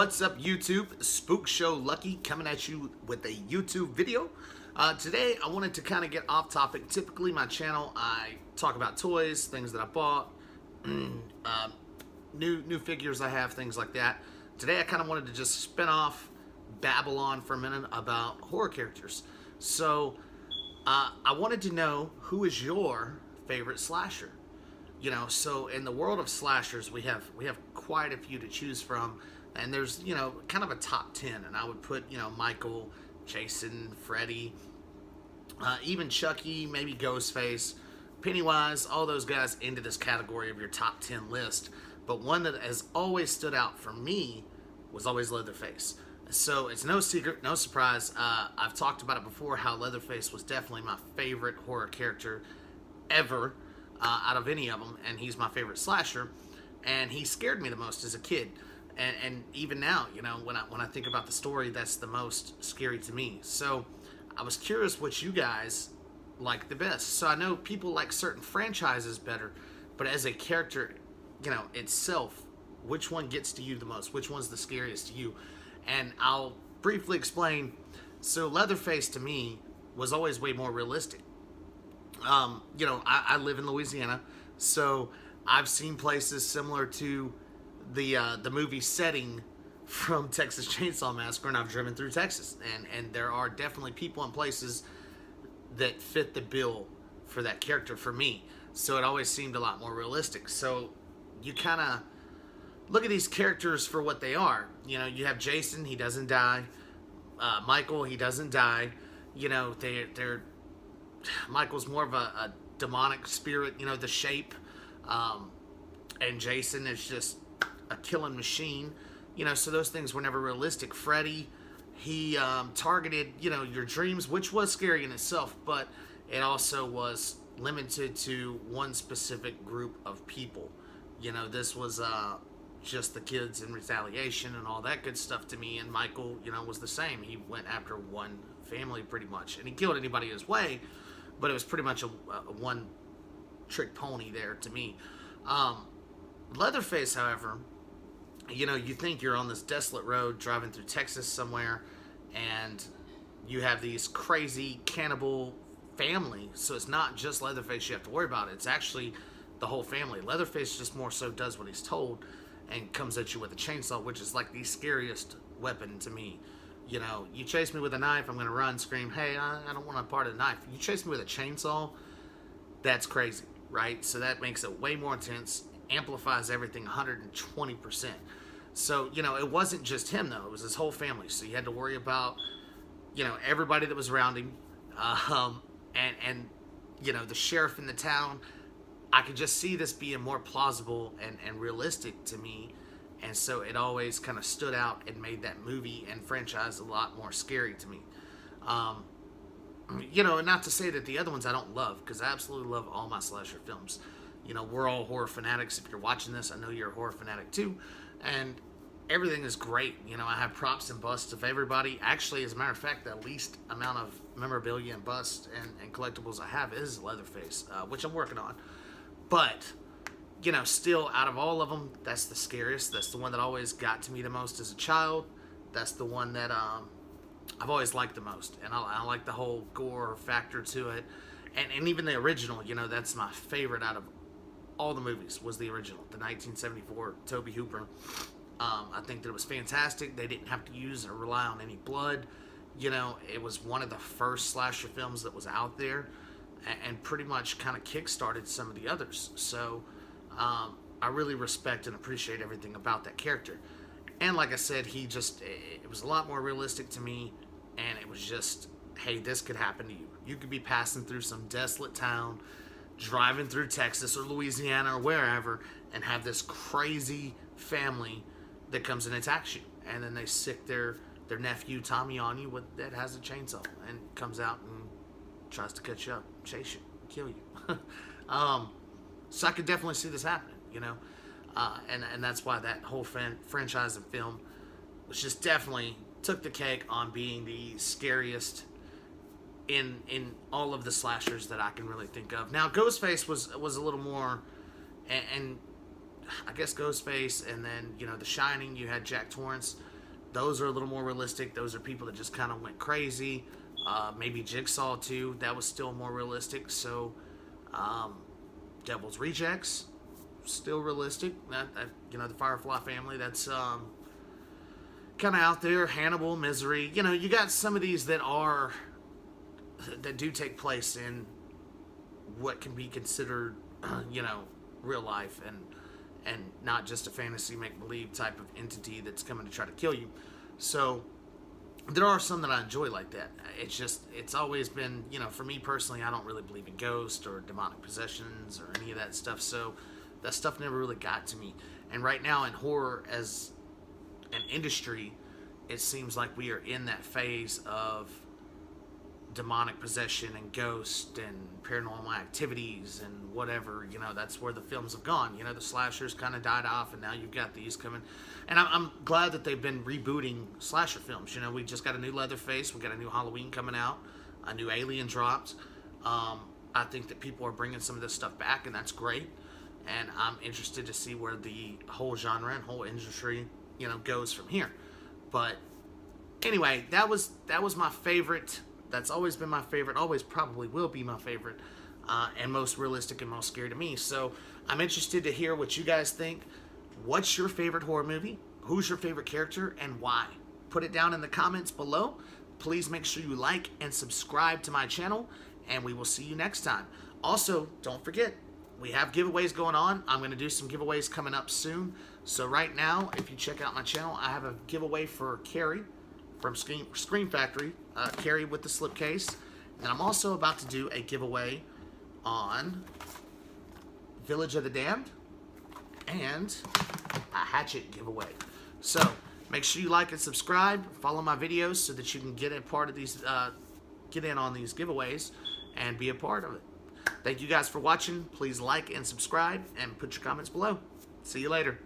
What's up, YouTube? Spook Show Lucky coming at you with a YouTube video. Today, I wanted to kind of get off topic. Typically, my channel, I talk about toys, things that I bought, new figures I have, things like that. Today, I kind of wanted to just spin off, babble on for a minute about horror characters. So, I wanted to know, who is your favorite slasher? You know, so in the world of slashers, we have quite a few to choose from, and there's, you know, kind of a top 10, and I would put, you know, Michael, Jason, Freddy, even Chucky, maybe Ghostface, Pennywise, all those guys into this category of your top 10 list. But one that has always stood out for me was always Leatherface. So it's no secret, no surprise. I've talked about it before, how Leatherface was definitely my favorite horror character ever. Out of any of them, and he's my favorite slasher, and he scared me the most as a kid, and even now, you know, when I think about the story, that's the most scary to me. So I was curious what you guys like the best. So I know people like certain franchises better, but as a character, you know, itself, which one gets to you the most? Which one's the scariest to you? And I'll briefly explain. So Leatherface to me was always way more realistic. You know, I live in Louisiana, so I've seen places similar to the movie setting from Texas Chainsaw Massacre, and I've driven through Texas, and there are definitely people and places that fit the bill for that character for me. So it always seemed a lot more realistic. So you kind of look at these characters for what they are. You know, you have Jason, he doesn't die. Michael, he doesn't die. You know, they're Michael's more of a demonic spirit, you know, the Shape, and Jason is just a killing machine, you know, so those things were never realistic. Freddy, he targeted, you know, your dreams, which was scary in itself, but it also was limited to one specific group of people. You know, this was just the kids in retaliation and all that good stuff to me, and Michael, you know, was the same. He went after one family pretty much, and he killed anybody his way, but it was pretty much a one-trick pony there to me. Leatherface, however, you know, you think you're on this desolate road driving through Texas somewhere, and you have these crazy cannibal family. So it's not just Leatherface you have to worry about. It's actually the whole family. Leatherface just more so does what he's told and comes at you with a chainsaw, which is like the scariest weapon to me. You know, you chase me with a knife, I'm going to run, scream, hey, I don't want a part of the knife. You chase me with a chainsaw, that's crazy, right? So that makes it way more intense, amplifies everything 120%. So, you know, it wasn't just him, though. It was his whole family. So you had to worry about, you know, everybody that was around him, and you know, the sheriff in the town. I could just see this being more plausible and realistic to me. And so it always kind of stood out and made that movie and franchise a lot more scary to me. You know, and not to say that the other ones I don't love, because I absolutely love all my slasher films. You know, we're all horror fanatics. If you're watching this, I know you're a horror fanatic too. And everything is great. You know, I have props and busts of everybody. Actually, as a matter of fact, the least amount of memorabilia and busts and collectibles I have is Leatherface, which I'm working on. But, you know, still, out of all of them, that's the scariest. That's the one that always got to me the most as a child. That's the one that I've always liked the most. And I like the whole gore factor to it. And even the original, you know, that's my favorite out of all the movies, was the original, the 1974 Tobe Hooper. I think that it was fantastic. They didn't have to use or rely on any blood. You know, it was one of the first slasher films that was out there, and pretty much kind of kick-started some of the others. So I really respect and appreciate everything about that character. And like I said, it was a lot more realistic to me, and it was just, hey, this could happen to you. You could be passing through some desolate town, driving through Texas or Louisiana or wherever, and have this crazy family that comes and attacks you. And then they sick their nephew Tommy on you that has a chainsaw and comes out and tries to cut you up, chase you, kill you. So I could definitely see this happening, you know, and that's why that whole franchise of film was just definitely took the cake on being the scariest in all of the slashers that I can really think of. Now, Ghostface was a little more, and I guess Ghostface, and then, you know, The Shining, you had Jack Torrance. those are a little more realistic. Those are people that just kind of went crazy. Maybe Jigsaw too. That was still more realistic. So, Devil's Rejects, still realistic. The Firefly family. That's kind of out there. Hannibal, Misery. You got some of these that do take place in what can be considered, real life and not just a fantasy make-believe type of entity that's coming to try to kill you. So there are some that I enjoy like that. It's always been, for me personally, I don't really believe in ghosts or demonic possessions or any of that stuff. So that stuff never really got to me. And right now in horror as an industry, it seems like we are in that phase of demonic possession and ghost and paranormal activities and whatever. That's where the films have gone. The slashers kind of died off, and now you've got these coming. And I'm glad that they've been rebooting slasher films. We just got a new Leatherface, we got a new Halloween coming out, a new Alien dropped. I think that people are bringing some of this stuff back, and that's great. And I'm interested to see where the whole genre and whole industry goes from here. But anyway, that was my favorite. That's always been my favorite, always probably will be my favorite, and most realistic and most scary to me. So I'm interested to hear what you guys think. What's your favorite horror movie? Who's your favorite character and why? Put it down in the comments below. Please make sure you like and subscribe to my channel, and we will see you next time. Also, don't forget, we have giveaways going on. I'm going to do some giveaways coming up soon. So right now, if you check out my channel, I have a giveaway for Carrie from Scream Factory, Carrie with the slipcase. And I'm also about to do a giveaway on Village of the Damned and a hatchet giveaway. So make sure you like and subscribe, follow my videos so that you can get a part of these, get in on these giveaways and be a part of it. Thank you guys for watching. Please like and subscribe and put your comments below. See you later.